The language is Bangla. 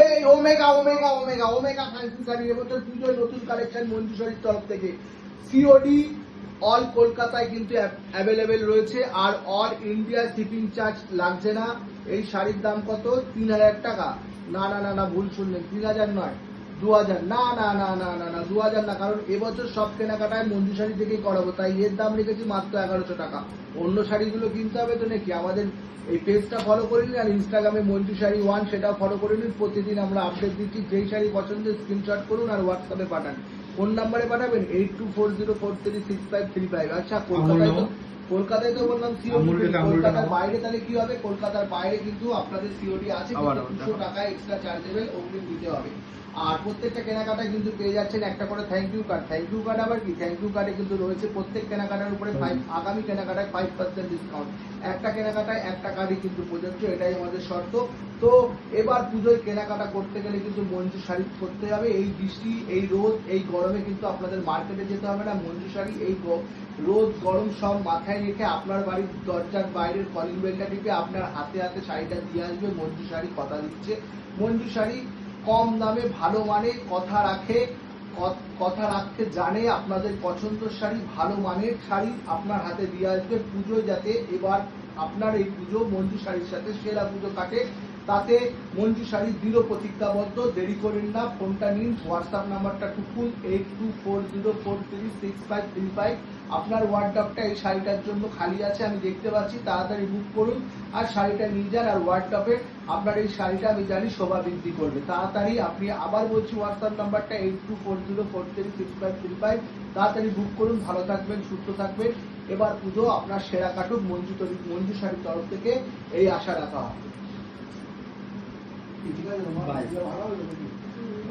এই omega omega omega omega fancy sari এবছর পুজোয় নতুন কালেকশন মঞ্জু শাড়ির তরফ থেকে সিওডি অল কলকাতায় কিন্তু অ্যাভেলেবেল রয়েছে আর অল ইন্ডিয়া শিপিং চার্জ লাগছে না। এই শাড়ির দাম কত? 3000 টাকা। না না না না, ভুল শুনলেন, 3000 নয়, 2000। না না না না না না, 2000 না, কারণ এবছর সব কেনাকাটায় মঞ্জু শাড়ি থেকেই করাবো, তাই এর দাম রেখেছি মাত্র 1100 টাকা। অন্য শাড়িগুলো কিনতে হবে তো নাকি? আমাদের এই পেজটা ফলো করে নিন আর ইনস্টাগ্রামে মঞ্জু শাড়ি 1 সেটাও ফলো করে নিন। প্রতিদিন আমরা আপডেট দিচ্ছি। যেই শাড়ি পছন্দ স্ক্রিনশট করুন আর হোয়াটসঅ্যাপে পাঠান। ফোন নাম্বারে পাঠাবেন 8240436535। আচ্ছা, কলকাতায় তো বললাম সিওডি। কলকাতার বাইরে তাহলে কি হবে? কলকাতার বাইরে কিন্তু আপনাদের সিওডি আছে, 200 টাকা এক্সট্রা চার্জেবল অগ্রিম দিতে হবে। আর প্রত্যেকটা কেনাকাটায় কিন্তু পেয়ে যাচ্ছেন একটা করে thank you card. Thank you card আবার কি? থ্যাংক ইউ কার্ডে কিন্তু রয়েছে প্রত্যেক কেনাকাটার উপরে আগামী কেনাকাটায় 5% ডিসকাউন্ট। একটা কেনাকাটায় একটা কার্ডই কিন্তু প্রযোজ্য, এটাই আমাদের শর্ত। তো এবার পুজোয় কেনাকাটা করতে গেলে কিন্তু মঞ্জু শাড়ি করতে হবে। এই বৃষ্টি, এই রোদ, এই গরমে কিন্তু আপনাদের মার্কেটে যেতে হবে না। মঞ্জু শাড়ি এই রোদ গরম সব মাথায় রেখে আপনার বাড়ির দরজার বাইরের কলিং বেলটা টিপে আপনার হাতে হাতে শাড়িটা দিয়ে আসবে মঞ্জু শাড়ি। কথা দিচ্ছে মঞ্জু শাড়ি কম দামে ভালো মানে কথা রাখতে জানে। আপনাদের পছন্দের শাড়ি, ভালো মানের শাড়ি আপনার হাতে দিয়ে আসবে পুজোয়, যাতে এবার আপনার এই পুজো মঞ্জু শাড়ির সাথে সেরা পুজো কাটে। তাতে মঞ্জু শাড়ি দৃঢ় প্রতিজ্ঞাবদ্ধ। দেরি করেন না, ফোনটা নিন, হোয়াটসঅ্যাপ নাম্বারটা টুকুন 8240436535। আপনার ওয়ার্ডরোবটা এই শাড়িটার জন্য খালি আছে আমি দেখতে পাচ্ছি, তাড়াতাড়ি বুক করুন আর শাড়িটা নিয়ে যান। আর ওয়ার্ডরোবে আপনার এই শাড়িটা আমি জানি শোভা বৃদ্ধি করবে। তাড়াতাড়ি আপনি, আবার বলছি হোয়াটসঅ্যাপ নাম্বারটা 8240436535। তাড়াতাড়ি বুক করুন। ভালো থাকবেন, সুস্থ থাকবেন। এবার পুজো আপনার সেরা কাটুক মঞ্জু শাড়ির তরফ থেকে এই আশা রাখা হয়। ঠিক আছে, ভালো